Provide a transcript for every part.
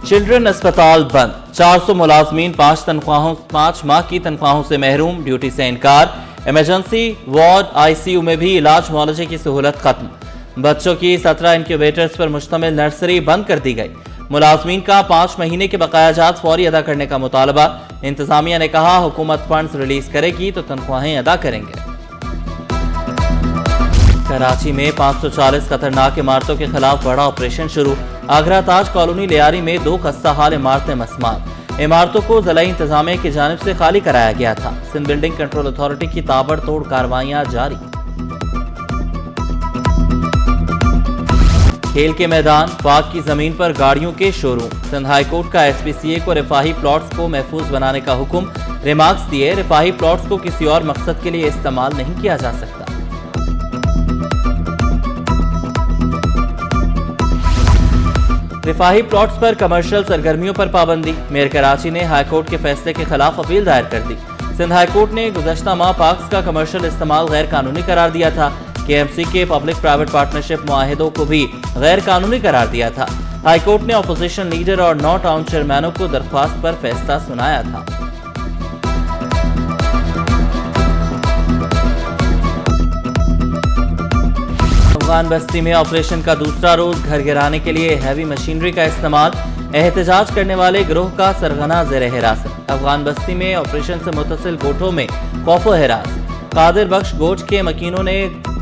Children अस्पताल बंद, 400 मुलाजमीन 5 माह की तनख्वाहों से महरूम, ड्यूटी से इनकार। इमरजेंसी वार्ड ICU में भी इलाज मुआलजे की सहूलत खत्म। बच्चों की 17 इंक्यूबेटर्स पर मुश्तमिल नर्सरी बंद कर दी गई। मुलाजमीन का 5 महीने के बकायाजात फौरी अदा करने का मुतालबा। इंतजामिया ने कहा हुकूमत फंड्स रिलीज करेगी तो तनख्वाहें अदा करेंगे। कराची में 540 खतरनाक इमारतों के खिलाफ बड़ा ऑपरेशन शुरू। आगरा ताज कॉलोनी लियारी में 2 खस्ता हाल इमारतें मस्मार। इमारतों को ज़िला इंतजामिया की जानिब से खाली कराया गया था। सिंध बिल्डिंग कंट्रोल अथॉरिटी की ताबड़तोड़ कार्रवाइयां जारी। खेल के मैदान, पाक की जमीन पर गाड़ियों के शोरूम। सिंध हाईकोर्ट का SPCA को रिफाही प्लॉट्स को महफूज बनाने का हुक्म। रिमार्क्स दिए, रिफाही प्लॉट्स को किसी और मकसद के लिए इस्तेमाल नहीं किया जा सकता। रिफाही प्लॉट्स पर कमर्शियल सरगर्मियों पर पाबंदी। मेयर कराची ने हाईकोर्ट के फैसले के खिलाफ अपील दायर कर दी। सिंध हाईकोर्ट ने गुज़श्ता माह पार्क्स का कमर्शियल इस्तेमाल गैर कानूनी करार दिया था। KMC के पब्लिक प्राइवेट पार्टनरशिप मुआहिदों को भी गैर कानूनी करार दिया था। हाईकोर्ट ने अपोजिशन लीडर और 9 टाउन चेयरमैनों को दरख्वास्त पर फैसला सुनाया था। अफगान बस्ती में ऑपरेशन का दूसरा रोज, घर गिराने के लिए हैवी मशीनरी का इस्तेमाल। एहतजाज करने वाले गिरोह का सरगना ज़ेर हिरासत। अफगान बस्ती में ऑपरेशन से मुतसिल गोठों में खौफ हिरास। कादिर बख्श गोठ के मकीनों ने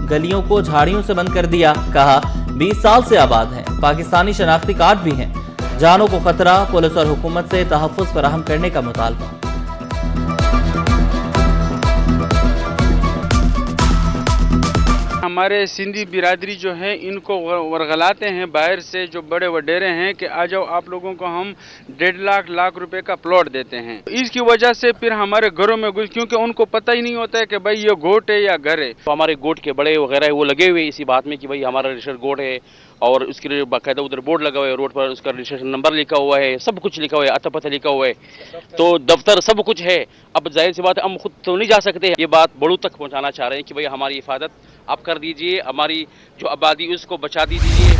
गलियों को झाड़ियों से बंद कर दिया। कहा 20 साल से आबाद हैं, पाकिस्तानी शनाख्ती कार्ड भी हैं। जानों को खतरा, पुलिस और हुकूमत से तहफ़्फ़ुज़ फराहम करने का मुतालबा। हमारे सिंधी बिरादरी जो है इनको वरगलाते हैं बाहर से, जो बड़े वडेरे हैं कि आ जाओ आप लोगों को हम 1.5 लाख रुपए का प्लॉट देते हैं। इसकी वजह से फिर हमारे घरों में घुस, क्योंकि उनको पता ही नहीं होता है कि भाई ये गोट है या घर है। तो हमारे गोट के बड़े वगैरह वो लगे हुए इसी बात में कि भाई हमारा रजिस्टर्ड गोट है और उसके लिए बाकायदा उधर बोर्ड लगा हुआ है, रोड पर उसका रजिस्ट्रेशन नंबर लिखा हुआ है, सब कुछ लिखा हुआ है, अता पता लिखा हुआ है, तो दफ्तर सब कुछ है। अब जाहिर सी बात है हम खुद तो नहीं जा सकते। ये बात बड़ों तक पहुंचाना चाह रहे हैं कि भाई हमारी हिफाजत आप कर दीजिए, हमारी जो आबादी उसको बचा दीजिए।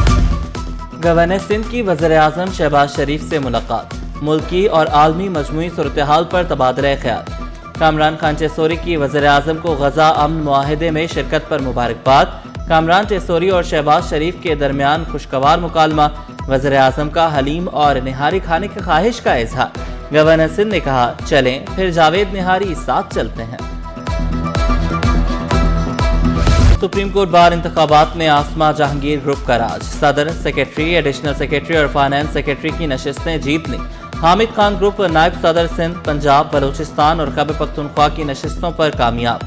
गवर्नर सिंध की वज़ीर-ए-आज़म शहबाज शरीफ से मुलाकात। मुल्की और आलमी मजमूई सूरत-ए-हाल पर तबादला ख्याल। कामरान खान टेसोरी की वज़ीर-ए-आज़म को गजा अमन मुआहिदे में शिरकत पर मुबारकबाद। कामरान टेसोरी और शहबाज शरीफ के दरमियान खुशगवार मुकालमा। वज़ीर-ए-आज़म का हलीम और निहारी खाने की ख्वाहिश का इजहार। गवर्नर सिंध ने कहा चलें फिर जावेद निहारी साथ चलते हैं। सुप्रीम कोर्ट बार इंतखाबात में आसमा जहांगीर ग्रुप का राज। सदर, सेक्रेटरी, एडिशनल सेक्रेटरी और फाइनेंस सेक्रेटरी की नशिस्तें जीत ली। हामिद खान ग्रुप नायब सदर सिंध, पंजाब, बलूचिस्तान और खैबर पख्तूनख्वा की नशिस्तों पर कामयाब।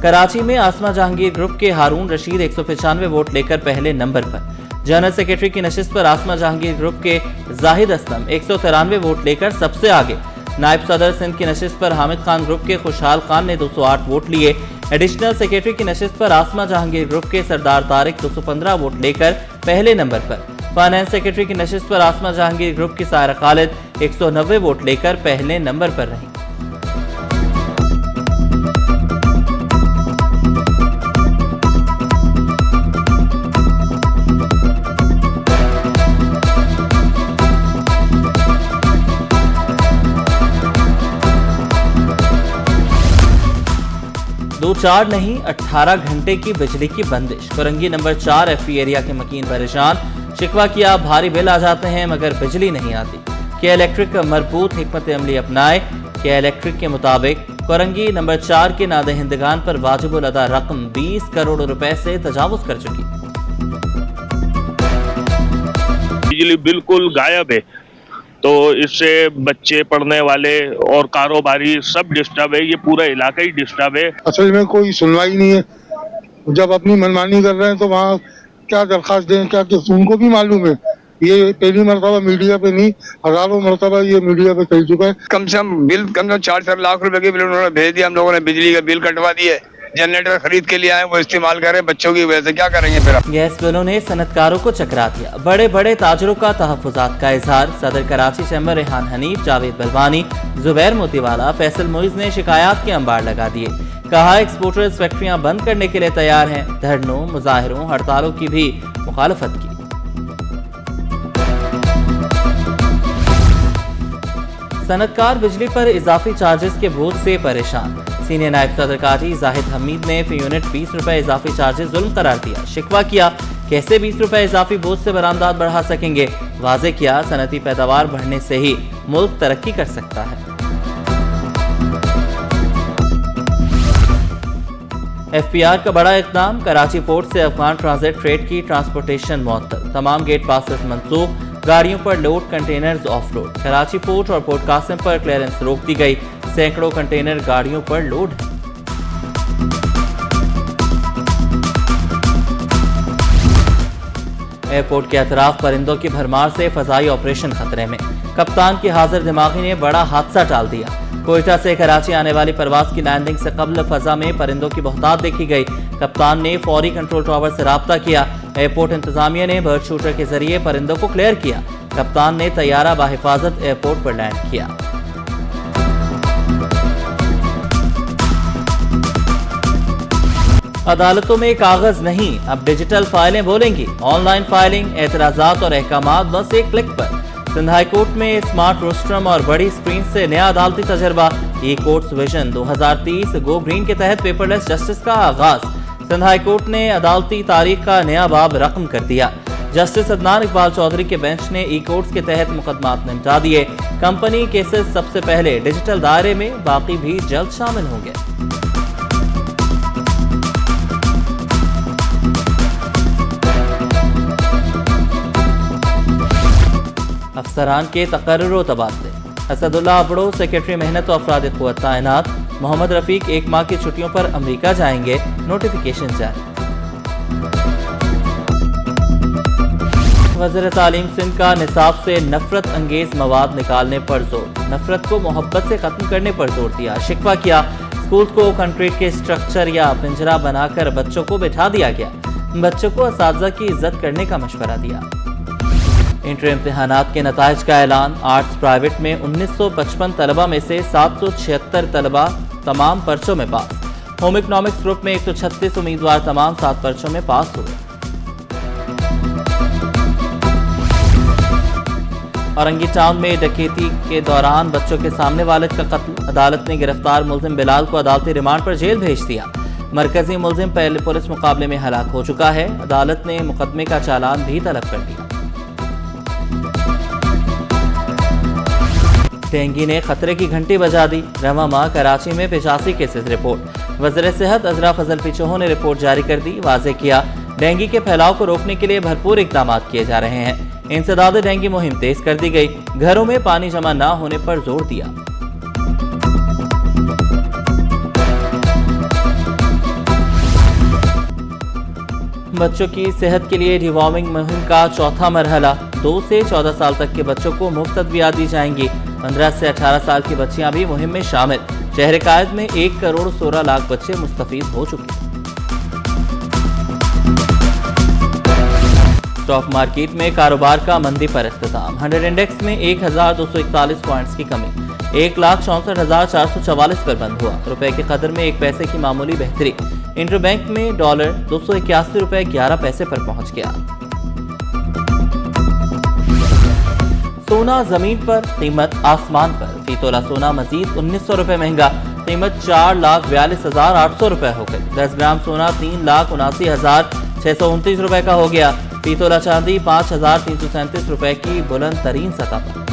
कराची में आसमा जहांगीर ग्रुप के हारून रशीद 195 वोट लेकर पहले नंबर पर। जनरल सेक्रेटरी की नशिस्त पर आसमा जहांगीर ग्रुप के जाहिद असलम 193 वोट लेकर सबसे आगे। नायब सदर सिंध की नशिस्त पर हामिद खान ग्रुप के खुशहाल खान ने 208 वोट लिए। एडिशनल सेक्रेटरी की नशिस्त पर आसमा जहांगीर ग्रुप के सरदार तारिक 215 वोट लेकर पहले नंबर पर। फाइनेंस सेक्रेटरी की नशिस्त पर आसमा जहांगीर ग्रुप की सायरा खालिद 190 वोट लेकर पहले नंबर पर रही। दो 4 नहीं 18 घंटे की बिजली की बंदिश। कोरंगी नंबर 4 FE एरिया के मकीन परेशान। शिकवा किया भारी बिल आ जाते हैं मगर बिजली नहीं आती। के इलेक्ट्रिक मरबूत हिकमत अमली अपनाए। के इलेक्ट्रिक के मुताबिक कोरंगी नंबर 4 के नादहिंदगान पर वाजिबुल अदा रकम 20 करोड़ रुपए से तजावुज कर चुकी। बिजली बिल्कुल गायब है, तो इससे बच्चे पढ़ने वाले और कारोबारी सब डिस्टर्ब है। ये पूरा इलाका ही डिस्टर्ब है। असल में कोई सुनवाई नहीं है। जब अपनी मनमानी कर रहे हैं तो वहाँ क्या दरखास्त दें, क्या किस उनको भी मालूम है। ये पहली मरतबा मीडिया पे नहीं, हजारों मरतबा ये मीडिया पे कह चुका है। कम से कम बिल 4 लाख रुपए के बिल उन्होंने भेज दिया। हम लोगों ने बिजली का बिल कटवा दिए। जनरेटर खरीद के लिए आए, वो इस्तेमाल करें, बच्चों की वजह से क्या करेंगे फिर। गैस बिलों ने सनतकारों को चकरा दिया। बड़े बड़े ताजरों का तहफ़्फ़ुज़ात का इजहार। सदर कराची चैम्बर रेहान हनीफ, जावेद बलवानी, जुबैर मोतीवाला, फैसल मोइज ने शिकायत के अंबार लगा दिए। कहा एक्सपोर्टर्स फैक्ट्रियां बंद करने के लिए तैयार हैं। धरनों, मुजाहिरों, हड़तालों की भी मुखालफत की। सनतकार बिजली पर इजाफी चार्जेस के बोझ से परेशान। सीनियर नायब सदर काजी जाहिद हमीद ने फी यूनिट 20 रुपए इजाफी चार्जेस जुल्म करार दिया। शिकवा किया, कैसे 20 रुपए इजाफी बोझ से बरामदात बढ़ा सकेंगे। वाजे किया, सनती पैदावार बढ़ने से ही मुल्क तरक्की कर सकता है। FPR का बड़ा इक़दाम, कराची पोर्ट से अफगान ट्रांजिट ट्रेड की ट्रांसपोर्टेशन मुअत्तल, तमाम गेट पासेस मंसूख, गाड़ियों पर load, containers of load. Karachi port और पोर्ट कासिम पर क्लियरेंस रोक दी गई, सैकड़ों कंटेनर गाड़ियों पर लोड है। एयरपोर्ट के अतराफ परिंदों की भरमार से फजाई ऑपरेशन खतरे में। कप्तान की हाजिर दिमागी ने बड़ा हादसा टाल दिया। कोयटा से कराची आने वाली परवाज की लैंडिंग से कबल फजा में परिंदों की बहुतात देखी गई। कप्तान ने फौरी कंट्रोल टावर से राब्ता किया। एयरपोर्ट इंतजामिया ने बर्ड शूटर के जरिए परिंदों को क्लियर किया। कप्तान ने तैयारा बाहिफाजत एयरपोर्ट पर लैंड किया। अदालतों में कागज नहीं, अब डिजिटल फाइलें बोलेंगी। ऑनलाइन फाइलिंग, एतराजात और अहकामात बस एक क्लिक पर। सिंध हाई कोर्ट में स्मार्ट रोस्ट्रम और बड़ी स्क्रीन से नया अदालती तजर्बा। ई कोर्ट्स विजन 2030 गो ग्रीन के तहत पेपरलेस जस्टिस का आगाज। सिंध हाई कोर्ट ने अदालती तारीख का नया बाब रकम कर दिया। जस्टिस अदनान इकबाल चौधरी के बेंच ने ई कोर्ट्स के तहत मुकदमात निपटा दिए। कंपनी केसेस सबसे पहले डिजिटल दायरे में, बाकी भी जल्द शामिल होंगे। अफसरान के तकर्रुर व तबादले। असदुल्ला अबड़ो सेक्रेटरी मेहनत और अफराद क़ुव्वत तैनात। मोहम्मद रफीक 1 माह की छुट्टियों पर अमेरिका जाएंगे, नोटिफिकेशन जारी। वज़ीर तालीम सिंध का निसाब से नफरत अंगेज मवाद निकालने पर जोर। नफरत को मोहब्बत से खत्म करने पर जोर दिया। शिकवा किया, स्कूल को कंक्रीट के स्ट्रक्चर या पिंजरा बनाकर बच्चों को बिठा दिया गया। बच्चों को असातिज़ा की इज्जत करने का मशवरा दिया। इंटर इम्तिहानात के नताइज का ऐलान। आर्ट्स प्राइवेट में 1955 तलबा में से 776 तलबा तमाम पर्चों में पास। होम इकनॉमिक्स ग्रुप में 136 उम्मीदवार तमाम 7 पर्चों में पास हुए। औरंगी टाउन में डकैती के दौरान बच्चों के सामने वालिद का कत्ल। अदालत ने गिरफ्तार मुलजिम बिलाल को अदालती रिमांड पर जेल भेज दिया। मरकजी मुलजिम पहले पुलिस मुकाबले में हलाक हो चुका है। अदालत ने मुकदमे का चालान भी तलब कर दिया। डेंगू ने खतरे की घंटी बजा दी। रवा माह कराची में 85 केसेस रिपोर्ट। वज़ीर सेहत अजरा फजल पिचोहो ने रिपोर्ट जारी कर दी। वाज़े किया, डेंगू के फैलाव को रोकने के लिए भरपूर इक़दाम किए जा रहे हैं। इंसदाद डेंगू मुहिम तेज कर दी गई। घरों में पानी जमा न होने पर जोर दिया। बच्चों की सेहत के लिए डिवॉर्मिंग मुहिम का चौथा मरहला। 2 से 14 साल तक के बच्चों को मुफ्त अद्वियात दी जाएंगी। 15 से 18 साल की बच्चियां भी मुहिम में शामिल। शहर कायद में 1 करोड़ 16 लाख बच्चे मुस्तफीद हो चुके। स्टॉक मार्केट में कारोबार का मंदी पर इख्तिताम। 100 इंडेक्स में 1241 पॉइंट्स की कमी, 1,64,444 पर बंद हुआ। रुपए के कदर में 1 पैसे की मामूली बेहतरी। इंटरबैंक में डॉलर 281 रुपए 11 पैसे पर पहुंच गया। सोना जमीन पर, कीमत आसमान पर। फी तोला सोना मजीद 1900 रुपए महंगा, कीमत 4,42,800 रुपए हो गई। 10 ग्राम सोना 3,79,629 रुपए का हो गया। फी तोला चांदी 5,337 रुपए की बुलंद तरीन सतह पर।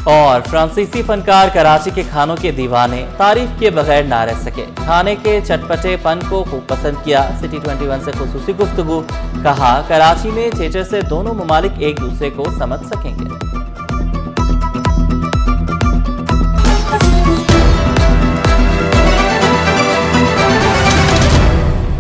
और फ्रांसीसी फनकार कराची के खानों के दीवाने, तारीफ के बगैर ना रह सके। खाने के चटपटेपन को खूब पसंद किया। सिटी 21 से खुसूसी गुफ्तगू। कहा, कराची में थिएटर से दोनों ममालिक एक दूसरे को समझ सकेंगे।